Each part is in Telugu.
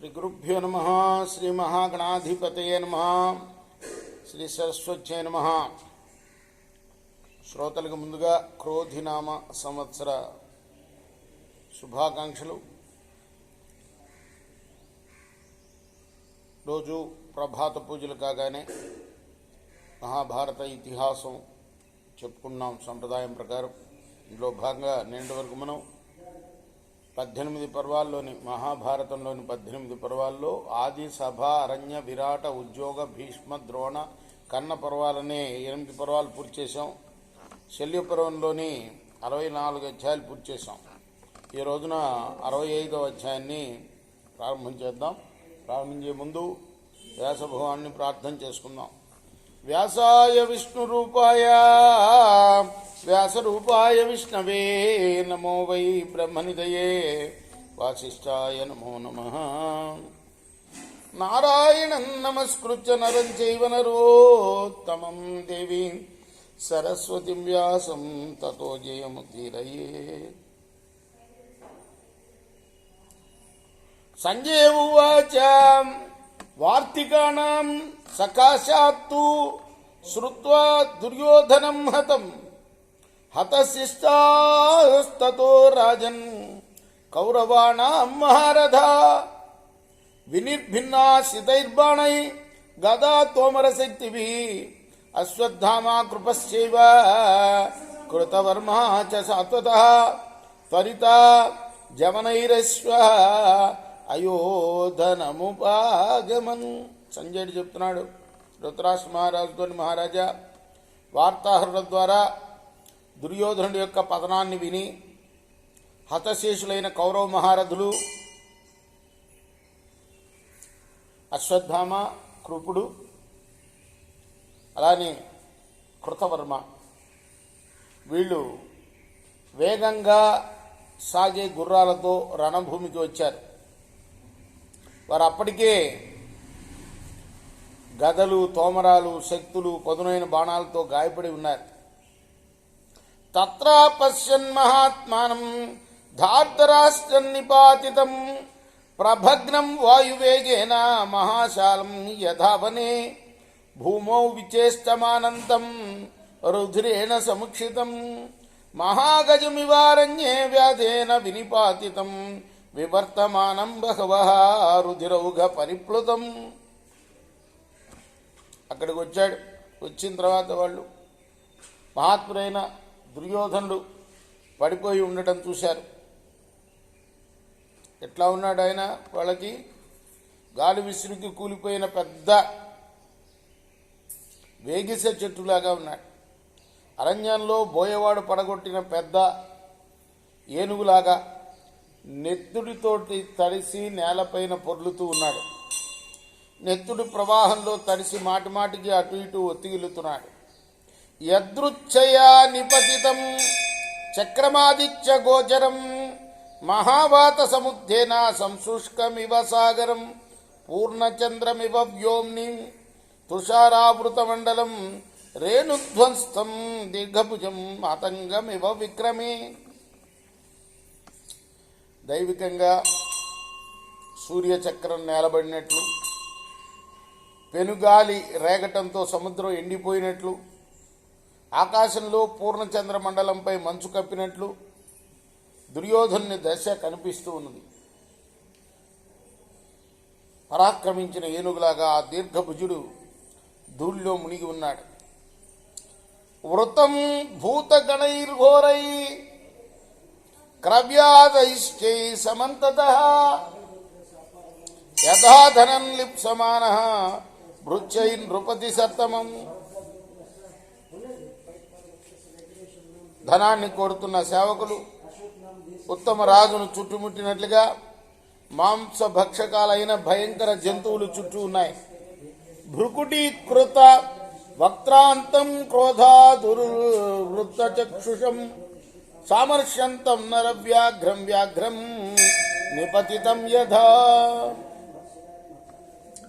శ్రీ గురుభ్యో నమః. శ్రీ మహాగణాధిపతయే నమః. శ్రీ సరస్వత్యై నమః. శ్రోతలకు ముందుగా క్రోధినామ సంవత్సర శుభాకాంక్షలు. రోజు ప్రభాత పూజలు కాగానే మహాభారత ఇతిహాసం చెప్పుకున్నాం సంప్రదాయం ప్రకారం. ఇందులో భాగంగా నేటి వరకు మనం 18 పర్వాల్లోని మహాభారతంలోని 18 పర్వాల్లో ఆది, సభ, అరణ్య, విరాట, ఉద్యోగ, భీష్మ, ద్రోణ, కన్న పర్వాలనే 8 పర్వాలు పూర్తి చేశాం. శల్య పర్వంలోని 64 అధ్యాయాలు పూర్తి చేశాం. ఈ రోజున 65వ అధ్యాయాన్ని ప్రారంభించేద్దాం. ప్రారంభించే ముందు వ్యాస భగవాన్ని ప్రార్థన చేసుకుందాం. వ్యాసాయ విష్ణు రూపాయ వ్యాసరూపాయ విష్ణవే నమో వై బ్రహ్మనిధయే వాసిష్ఠాయ నమో నమః. నారాయణం నమస్కృత్య నరం చైవ నరోత్తమం దేవీం సరస్వతిం వ్యాసం తతో జయముదీరయే. సంజయ ఉవాచ వార్తికాణం సకాశాత్తు శ్రుత్వా దుర్యోధనం హతం హతశిష్టాస్తతో రాజన్ కౌరవాణాం మహారథా వినిర్భిన్నా శితైర్బాణై గదా తోమర శక్తిభి అశ్వత్థామా కృపశ్చైవ కృతవర్మా చ సాత్వతః త్వరిత జవనైరశ్వ అయోధనముపాగమన్. సంజయుడు చెప్తున్నాడు ధృతరాష్ట్ర మహారాజుతో, మహారాజా, వార్తాహరుల ద్వారా దుర్యోధనుడి యొక్క పతనాన్ని విని హతశేషులైన కౌరవ మహారథులు అశ్వత్థామ, కృపుడు, అలానే కృతవర్మ వీళ్ళు వేగంగా సాగే గుర్రాలతో రణభూమికి వచ్చారు. వారు అప్పటికే గదలు, తోమరాలు, శక్తులు, పదునైన బాణాలతో గాయపడి ఉన్నారు. తత్రా పశ్యన్ మహాత్మానం ధార్తరాష్ట్రం నిపాతితం ప్రభగ్నం వాయువేగేన మహాశాలం యథావనే భూమౌ విచేష్టమానంతం రుధిరేణ సముక్షితం మహాగజమివారణ్యే వ్యాధేన వినిపాతితం వివర్తమానం బహవః రుధిరౌఘ పరిప్లుతం. అక్కడికి వచ్చాడు. వచ్చిన తర్వాత వాళ్ళు మహాత్ముడైన దుర్యోధనుడు పడిపోయి ఉండటం చూశారు. ఎట్లా ఉన్నాడు ఆయన? వాళ్ళకి గాలి విసురుకి కూలిపోయిన పెద్ద వేగిస చెట్టులాగా ఉన్నాడు. అరణ్యంలో బోయవాడు పడగొట్టిన పెద్ద ఏనుగులాగా నెత్తుడితోటి తడిసి నేలపైన పొర్లుతూ ఉన్నాడు. నెత్తుడి ప్రవాహంలో తడిసి మాటిమాటికి అటు ఇటు ఒత్తిగిలుతున్నాడు. యదృచ్ఛయా నిపతితం చక్రమాదిత్య గోచరం మహావాత సముద్రేన సంశుష్కమివ సాగరం పూర్ణచంద్రమివ వ్యోమ్ని తుషారావృతమండలం రేణుధ్వంస్తం దీర్ఘభుజం మాతంగమివ విక్రమే. దైవికంగా సూర్యచక్రం నేలబడినట్లు, పెనుగాలి రేగటంతో సముద్రం ఎండిపోయినట్లు, ఆకాశంలో పూర్ణచంద్ర మండలంపై మంచు కప్పినట్లు దుర్యోధనుని దశ కనిపిస్తూ ఉన్నది. పరాక్రమించిన ఏనుగులాగా ఆ దీర్ఘభుజుడు ధూళిలో మునిగి ఉన్నాడు. వృతం భూతగణైర్ఘోరై క్రవ్యాదైశ్చై సమంతతః యథాధనం లిప్సమానః భృత్యై నృపతి సత్తమం. ధనాన్ని కోరుతున్న సేవకులు ఉత్తమ రాజును చుట్టుముట్టినట్లుగా మాంస భక్షకాలైన భయంకర జంతువులు చుట్టూ ఉన్నాయి. భృకుటీకృత వక్త్రాంతం క్రోధాదుర్వృత్త చక్షుషం సామర్ష్యంతం నరవ్యాఘ్రం వ్యాఘ్రం నిపతితం యథా.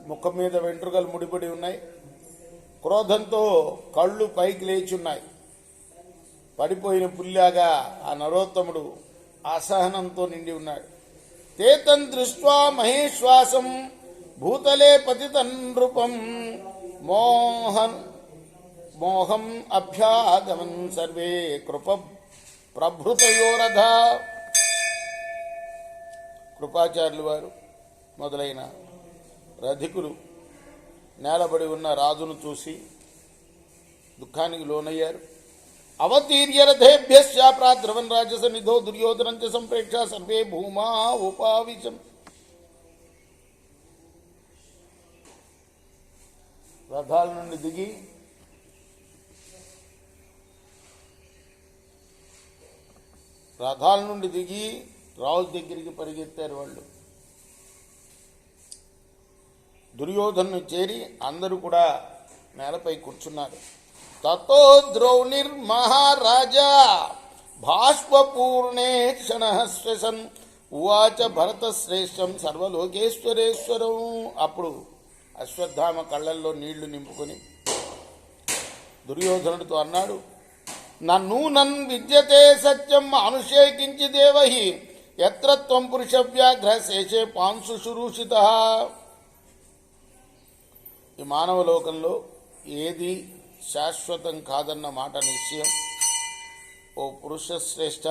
ముఖం మీద వెంట్రుకలు ముడిపడి ఉన్నాయి. క్రోధంతో కళ్ళు పైకి లేచున్నాయి. పడిపోయిన పుల్లాగా ఆ నరోత్తముడు అసహనంతో నిండి ఉన్నాడు. తేతం దృష్ట్వా మహేశ్వాసం భూతలే పతితం నృపం మోహం అభ్యాగమన్ సర్వే కృప ప్రభృతయోరథ. కృపాచార్యులు వారు మొదలైన రధికులు నేలబడి ఉన్న రాజును చూసి దుఃఖానికి లోనయ్యారు. అవతీర్య రథేభ్యశ్చ ప్రాద్రవన్ రాజసనిధో దుర్యోధనం చ సంప్రేక్ష సర్వే భూమా ఉపావిశం. రథాల నుండి దిగి రాజు దగ్గరికి పరిగెత్తారు వాళ్ళు. దుర్యోధను చేరి అందరూ కూడా నేలపై కూర్చున్నారు. తతో ద్రౌణిర్మహారాజా భాష్పూర్ణే క్షణశ్వసన్ ఉవాచ భరత శ్రేష్టం సర్వలోకేశ్వరేశ్వరం. అప్పుడు అశ్వత్థామ కళ్ళల్లో నీళ్లు నింపుకొని దుర్యోధనుడితో అన్నాడు, నన్నూనన్ విద్యతే సత్యం మానుషే కించిదేవహి ఎత్ర త్వం పురుష వ్యాఘ్ర శేషే పాంసు శురూషిత. ఈ మానవ లోకంలో ఏది శాశ్వతం కాదన్న మాట నిశ్చయం. ఓ పురుష శ్రేష్ఠ,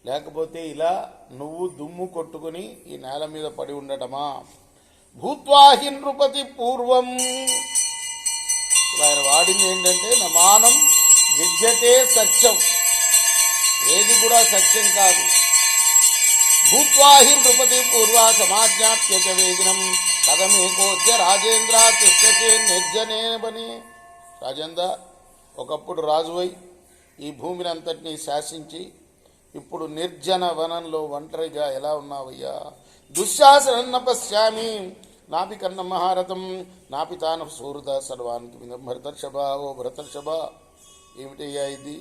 లేకపోతే ఇలా నువ్వు దుమ్ము కొట్టుకుని ఈ నేల మీద పడి ఉండటమా? భూత్వాహి నృపతి పూర్వం. ఆయన వాడింది ఏంటంటే నమానం విద్యతే సత్యం, ఏది కూడా సత్యం కాదు. భూత్వాహి నృపతి పూర్వ సమాజ్ఞాప్య చ వేదినం కథమేకోద్య రాజేంద్ర తిష్టతే నిర్జనే బని. రాజేంద్ర, ఒకప్పుడు రాజువై ఈ భూమిని అంతటినీ శాసించి ఇప్పుడు నిర్జన వనంలో ఒంటరిగా ఎలా ఉన్నావయ్యా? దుశ్శాసనన్న పశ్యామి నాపి కన్న మహారథం నాపి తాన సూరద సర్వానికి భరతర్షభ. ఓ భరతర్షభ, ఏమిటయ్యా ఇది?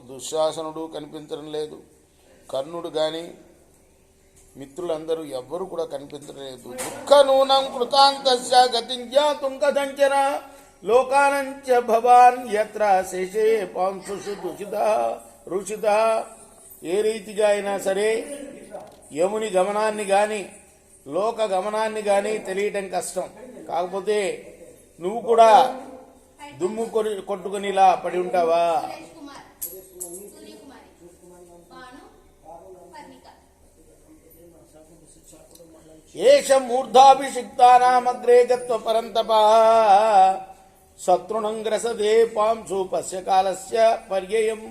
దుశ్శాసనుడు కనిపించడం లేదు, కర్ణుడు కానీ మిత్రులందరూ ఎవ్వరూ కూడా కనిపించలేదు. దుఃఖ నూనం కృతాంతస్య గతింజాతుం కథంచన లోకానంచ భవాన్ యత్ర శేషే పాంసుషు రుషిత. ఏ రీతిగా అయినా సరే యముని గమనాన్ని కానీ లోక గమనాన్ని కానీ తెలియటం కష్టం. కాకపోతే నువ్వు కూడా దుమ్ము కొట్టుకుని ఇలా పడి ఉంటావా? ఏష మూర్ధాభిషిక్తానామగ్రే గత్వ పరంతప శత్రుణం గ్రసదే పాంసు పశ్యకాలస్య పర్యయం.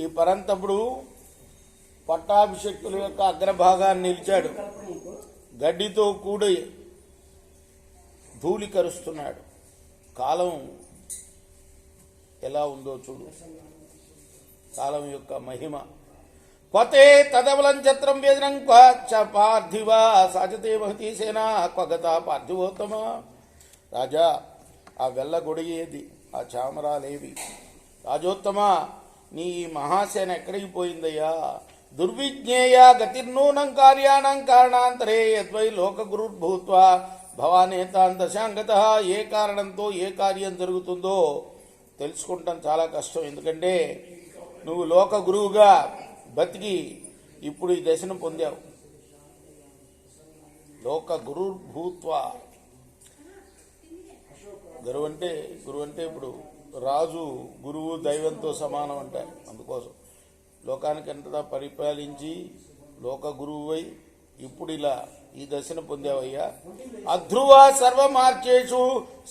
ఈ పరంతపుడు పట్టాభిషక్తుల యొక్క అగ్రభాగాన్ని నిలిచాడు. గడ్డితో కూడి ధూళి కరుస్తున్నాడు. కాలం ఎలా ఉందో చూడు, కాలం యొక్క మహిమ. పతే తదవలం చత్రం వేదనం క్వచ పార్థివ సాజతే మహతీ సేన క్వగత పార్థివోత్తమ. రాజా, ఆ వెళ్ళగొడిగేది, ఆ చామరాలేవి? రాజోత్తమ, నీ మహాసేన ఎక్కడికి పోయిందయ్యా? దుర్విజ్ఞేయ గతిర్నూనం కార్యాణం కారణాంతరే యద్వై లోకగురుర్భూత్వా భవానేతాంతశాంగత. ఏ కారణంతో ఏ కార్యం జరుగుతుందో తెలుసుకుంటాం చాలా కష్టం. ఎందుకంటే నువ్వు లోక గురువుగా బతికి ఇప్పుడు ఈ దశను పొందావు. లోక గురుర్భూత్వా. గురువు అంటే ఇప్పుడు రాజు, గురువు దైవంతో సమానం అంటారు. అందుకోసం లోకానికి అంతటా పరిపాలించి లోక గురువువై ఇప్పుడు ఇలా ఈ దశను పొందావయ్యా. అధ్రువ సర్వమార్చేషు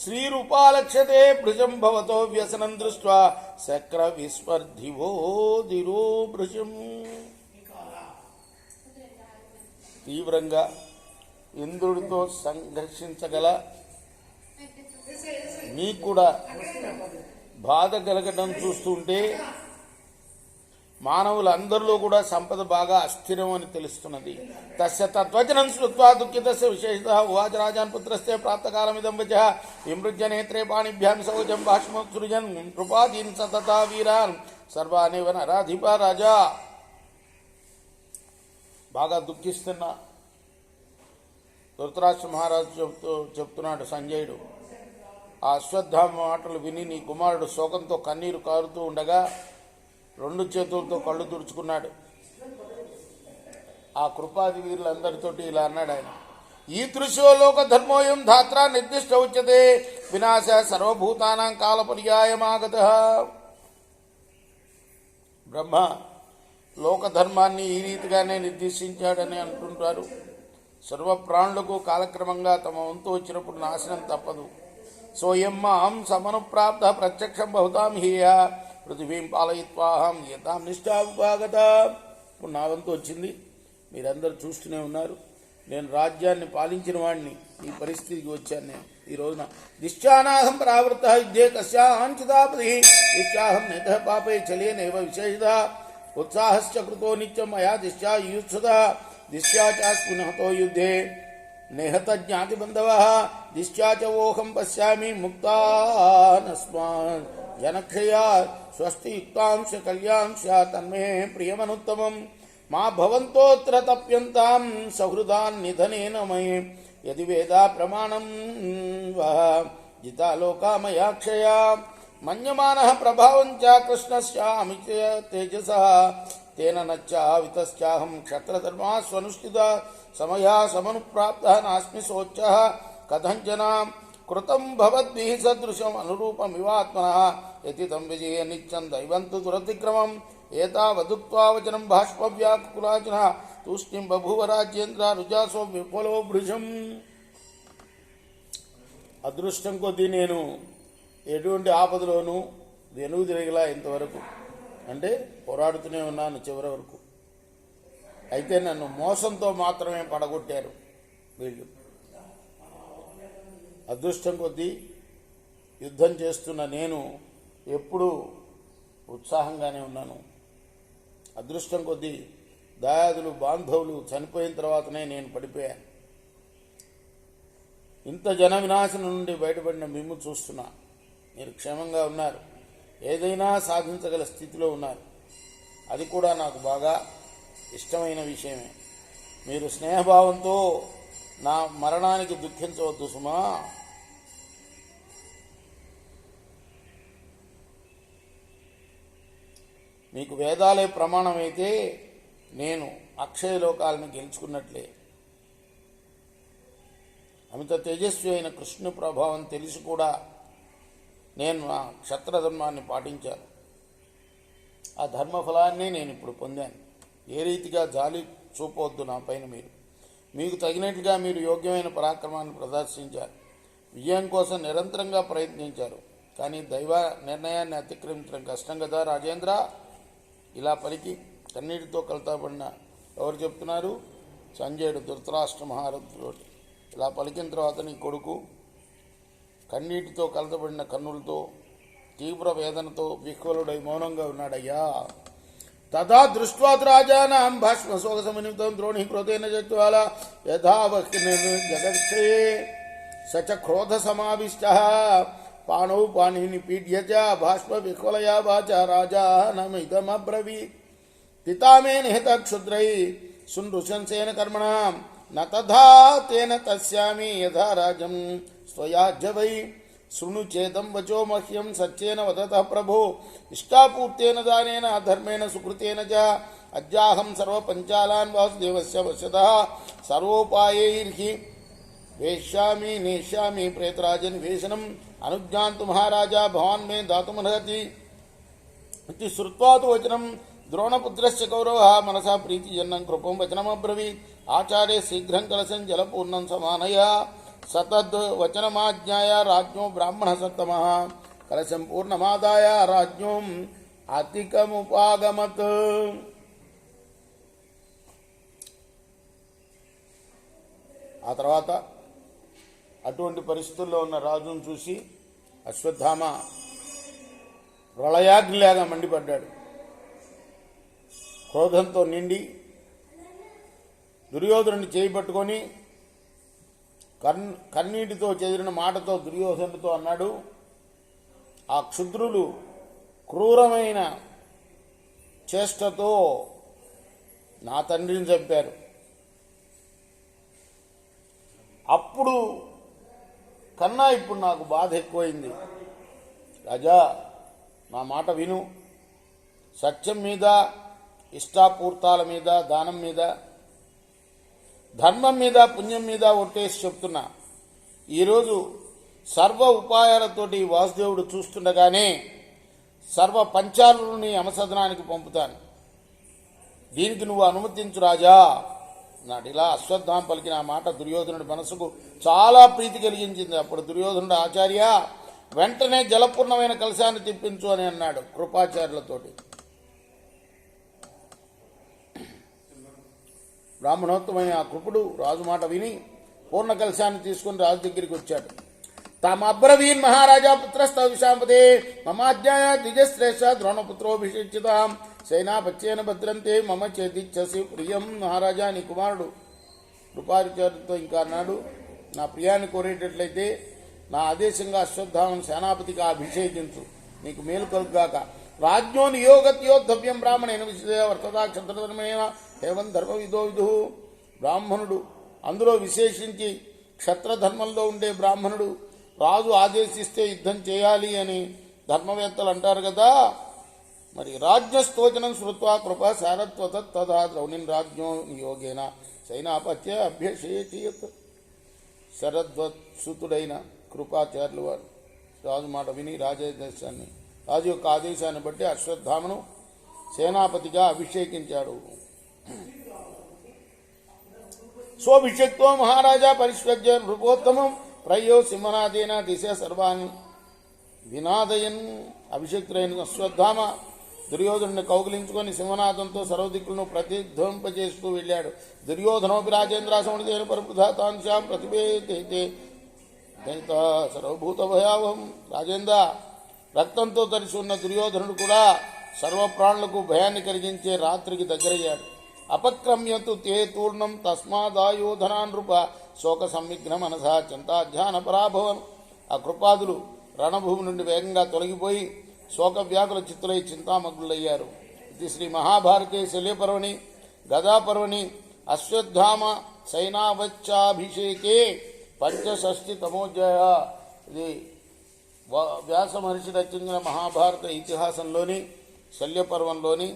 శ్రీరూపాలక్ష్యతే భృజం భవతో వ్యసనం దృష్ట్వా శక్ర విస్పర్ధివో దిరో భృజం. తీవ్రంగా ఇంద్రుడితో సంఘర్షించగల నీకు కూడా బాధ కలగడం చూస్తుంటే మానవులందరిలో కూడా సంపద బాగా అస్థిరం అని తెలుస్తున్నది. తస్య తత్వచనం శ్రుత్వా దుఃఖితస్య విశేషత ఉవాచ రాజాన్ పుత్రస్తే ప్రాప్తకాలమిదం వచః విమృజ్య నేత్రే పాణిభ్యాం సౌజం భాష్మోత్సృజన్ కృపాదీన్ సతతా వీరాన్ సర్వానేవ నరాధిప. రాజా, బాగా దుఃఖిస్తున్నా. ధృతరాష్ట్ర మహారాజు చెప్తున్నాడు సంజయుడు. ఆ అశ్వత్థామ మాటలు విని నీ కుమారుడు శోకంతో కన్నీరు కారుతూ ఉండగా రెండు చేతులతో కళ్ళు తుడుచుకున్నాడు. ఆ కృపాది వీరులందరితోటి ఇలా అన్నాడు ఆయన, ఈ దృశ్యో లోక ధర్మోయం ధాత్ర నిర్దిష్ట ఉచ్యతే వినాశ సర్వభూతానాం కాల పర్యాయమాగత. బ్రహ్మ లోకధర్మాన్ని ఈ రీతిగానే నిర్దేశించాడని అంటుంటారు. సర్వ ప్రాణులకు కాలక్రమంగా తమ వంతు వచ్చినప్పుడు నాశనం తప్పదు. సోయం మాం సమనుప్రాప్త ప్రత్యక్షం బహుతాం హీయ పృథివీం పాలయిత్వాహం యథాం నిష్ఠావిభాగత. ఇప్పుడు నా వంతు వచ్చింది, మీరందరూ చూస్తూనే ఉన్నారు. నేను రాజ్యాన్ని పాలించిన వాడిని, ఈ పరిస్థితికి వచ్చాను. నేను ఈ రోజున దిశ్చానాహం ప్రావృత యుద్ధే కస్యాహంచితాపది దిశ్చాహం నిత పాపే చలే నైవ విశేషిత ఉత్సాహశ్చ కృతో నిత్యం మయా దిశ్చా యుత్సుత దిశ్చా చాస్మిన్ హతో యుద్ధే నిహత జ్ఞాతిబంధవ దిశ్చా చ ఓహం పశ్యామి ముక్తానస్మాన్ జనక్షయా స్వస్తి యుక్తాంశ కళ్యాంశ తన్మే ప్రియమనుత్తమం మా భవంతోత్ర తప్యంతాం సహృదాన్ నిధనేన మయే యది వేదా ప్రమాణం జితాలోకామయాక్షయా మన్యమానః ప్రభావం చ కృష్ణస్య అమిత తేజసః తేన నచ్చావితశ్చాహం క్షత్రధర్మా స్వనుష్ఠిత సమయా సమనుప్రాప్తః నాస్మి శోచ్యః కథంచన కృతం భవద్భిః సదృశం అనురూపమివాత్మనః యతి తం విజయ నిత్యం దైవంతు దురతిక్రమం ఏతావదుక్త్వా వచనం బాష్పవ్యాకులాచన తూష్ణిం బభూవ రాజ్యేంద్ర రుజాసో విఫలో భృశం. అదృష్టం కొద్దీ నేను ఎటువంటి ఆపదలోనూ వెనుగు తిరగలా ఇంతవరకు, అంటే పోరాడుతూనే ఉన్నాను చివరి వరకు. అయితే నన్ను మోసంతో మాత్రమే పడగొట్టారు వీళ్ళు. అదృష్టం కొద్దీ యుద్ధం చేస్తున్న నేను ఎప్పుడూ ఉత్సాహంగానే ఉన్నాను. అదృష్టం కొద్దీ దాయాదులు బాంధవులు చనిపోయిన తర్వాతనే నేను పడిపోయాను. ఇంత జన వినాశనం నుండి బయటపడిన మిమ్ము చూస్తున్నా. మీరు క్షేమంగా ఉన్నారు, ఏదైనా సాధించగల స్థితిలో ఉన్నారు. అది కూడా నాకు బాగా ఇష్టమైన విషయమే. మీరు స్నేహభావంతో నా మరణానికి దుఃఖించవద్దు సుమా. మీకు వేదాలే ప్రమాణమైతే నేను అక్షయలోకాలను గెలుచుకున్నట్లే. అమిత తేజస్వి అయిన కృష్ణ ప్రభావం తెలిసి కూడా నేను నా క్షత్రధర్మాన్ని పాటించాను. ఆ ధర్మఫలాన్ని నేను ఇప్పుడు పొందాను. ఏ రీతిగా జాలి చూపవద్దు నా పైన. మీకు తగినట్టుగా మీరు యోగ్యమైన పరాక్రమాన్ని ప్రదర్శించారు. విజయం కోసం నిరంతరంగా ప్రయత్నించారు. కానీ దైవ నిర్ణయాన్ని అతిక్రమించడం కష్టం కదా రాజేంద్ర. ఇలా పలికి కన్నీటితో కలతపడిన ఎవరు చెప్తున్నారు? సంజయుడు ధృతరాష్ట్ర మహారథుడు. ఇలా పలికిన తర్వాత నీ కొడుకు కన్నీటితో కలతపడిన కన్నులతో తీవ్ర వేదనతో విహ్వలుడై మౌనంగా ఉన్నాడయ్యా. తదా దృష్ట్వా రాజానాం భాష్మశోకసమనిమితం ద్రోణి క్రోధేన జత్వాల యథావక్తిర్జగత్సయే సచ క్రోధ సమావిష్టః పాణౌ పాణిని పీడ్య చ భాష్మ విహ్వలయా వాచ రాజానమిదమబ్రవీత్ పితామే నిహత క్షుద్రై సునృశంసేన కర్మణాం న తథా తేన తస్యామి యథా రాజం స్వయాజ్య వై శృణు చేతం వచో మహ్యం సత్యేన వదతః ప్రభో ఇష్టాపూర్తేన దానేన ధర్మేణ సుకృతేన చ అద్యాహం సర్వపంచాలాన్ వాసుదేవస్య వశతః సర్వోపాయైర్హి వేష్యామి నేష్యామి ప్రేతరాజన్ వేషనం అనుజ్ఞాంతు మహారాజా భవాన్ మే దాతుమర్హతి ఇది శ్రుత్వా తు వచనం ద్రోణపుత్రస్య కౌరవः మనసా ప్రీతిజన్నం కృపం వచనమబ్రవీత్ ఆచార్య శీఘ్రం కలశం జలపూర్ణం సమానయ సతద్ వచనమాజ్ఞాయ రాజ్ఞో బ్రాహ్మణ సత్తమః కలశం పూర్ణమాదాయ రాజ్ఞోం అతికముపాగమత్. ఆ తర్వాత అటువంటి పరిస్థితుల్లో ఉన్న రాజును చూసి అశ్వత్థామ ప్రళయాగ్నిలాగా మండిపడ్డాడు. క్రోధంతో నిండి దుర్యోధనుని చేయి పట్టుకొని కన్నీటితో చెదిరిన మాటతో దుర్యోధనుడితో అన్నాడు, ఆ క్షుద్రులు క్రూరమైన చేష్టతో నా తండ్రిని చంపారు. అప్పుడు కన్నా ఇప్పుడు నాకు బాధ ఎక్కువైంది. రాజా, నా మాట విను. సత్యం మీద, ఇష్టాపూర్తాల మీద, దానం మీద ధర్మం మీద పుణ్యం మీద ఒట్టేసి చెప్తున్నా. ఈరోజు సర్వ ఉపాయాలతోటి వాసుదేవుడు చూస్తుండగానే సర్వ పంచాలను యమసదనానికి పంపుతాను, దీనికి నువ్వు అనుమతించు రాజా నాడు. ఇలా అశ్వత్థామ పలికిన ఆ మాట దుర్యోధనుడి మనసుకు చాలా ప్రీతి కలిగించింది. అప్పుడు దుర్యోధనుడు, ఆచార్య వెంటనే జలపూర్ణమైన కలశాన్ని తెప్పించు అని అన్నాడు కృపాచార్యులతోటి. బ్రాహ్మణోత్తమైన ఆ కృపుడు రాజు మాట విని పూర్ణ కలశాన్ని తీసుకుని రాజు దగ్గరికి వచ్చాడు. తామబ్రవీన్ మహారాజా పుత్రస్థ విశాంపదే మమాజ్ఞాయ ద్విజశ్రేష్ఠ ద్రోణపుత్రోభిషిచితాం సేనాపత్యేన భద్రంతే మమ చేదిచ్చసి ప్రియం. మహారాజా నీ కుమారుడు కృపాచార్యులతో ఇంకా అన్నాడు, నా ప్రియాన్ని కోరేటట్లయితే నా ఆదేశంగా అశ్వత్థామను సేనాపతిగా అభిషేకించు, నీకు మేలు కలుగాక. రాజ్ఞో నియోగత్యోద్ధవ్యం బ్రాహ్మణేన విశేష వర్తదా క్షత్రధర్మేణ ఏవం ధర్మ విదో విదు. బ్రాహ్మణుడు, అందులో విశేషించి క్షత్రధర్మంలో ఉండే బ్రాహ్మణుడు రాజు ఆదేశిస్తే యుద్ధం చేయాలి అని ధర్మవేత్తలు అంటారు కదా. మరి రాజ్యస్తోచనం శ్రుత్వా కృప శారత్వత తదా ద్రౌణిన్ రాజ్ఞో నియోగేన సైనాపత్య అభ్యషేయత్. శరద్వత్సుతుడైన కృపాచార్యులు వారు రాజు మాట విని రాజు యొక్క ఆదేశాన్ని బట్టి అశ్వత్థామను సేనాపతిగా అభిషేకించాడు. స్వభిషక్తో మహారాజా పరిష్వజ్య నృపోత్తమం ప్రయో సింహనాదేన దిశ సర్వాన్ వినాదయన్. అభిషక్తులైన అశ్వత్థామ దుర్యోధనుని కౌగిలించుకొని సింహనాదంతో సర్వదిక్కులను ప్రతిధ్వంపజేస్తూ వెళ్ళాడు. దుర్యోధనోపి రాజేంద్రాసముడితేన పరపుధాతాంశాం ప్రతిభేతే సర్వభూత భయావహం. రాజేంద్ర, రక్తంతో తరిసి ఉన్న దుర్యోధనుడు కూడా సర్వప్రాణులకు భయాన్ని కలిగించే రాత్రికి దగ్గరయ్యాడు. అపక్రమ్యతు తే తూర్ణం తస్మాదాయోధనా నృప శోక సంవిఘ్న మనసా చింతాధ్యాన పరాభవన్. ఆ కృపాదులు రణభూమి నుండి వేగంగా తొలగిపోయి శోక వ్యాకుల చిత్తులై చింతామగ్నులయ్యారు. ఇది శ్రీ మహాభారతే శల్యపర్వణి గదాపర్వణి అశ్వత్థామ సైనావచ్చాభిషేకే పంచషష్ఠి తమోధ్యాయ. ఇది వ్యాస మహర్షి రచించిన మహాభారత ఇతిహాసంలోని శల్యపర్వంలోని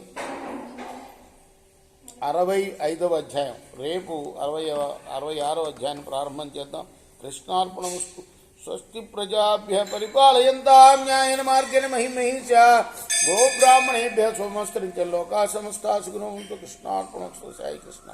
65వ అధ్యాయం. రేపు 66వ అధ్యాయాన్ని ప్రారంభం చేద్దాం. కృష్ణార్పణమస్తు. స్వస్తి ప్రజాభ్య పరిపాలయంతాం న్యాయేన మార్గేణ మహిమహిషా గోబ్రాహ్మణేభ్య సోమస్కరించ లోకా సమస్తా సుఖినో భవంతు. కృష్ణార్పణమస్తు. సాయి కృష్ణ.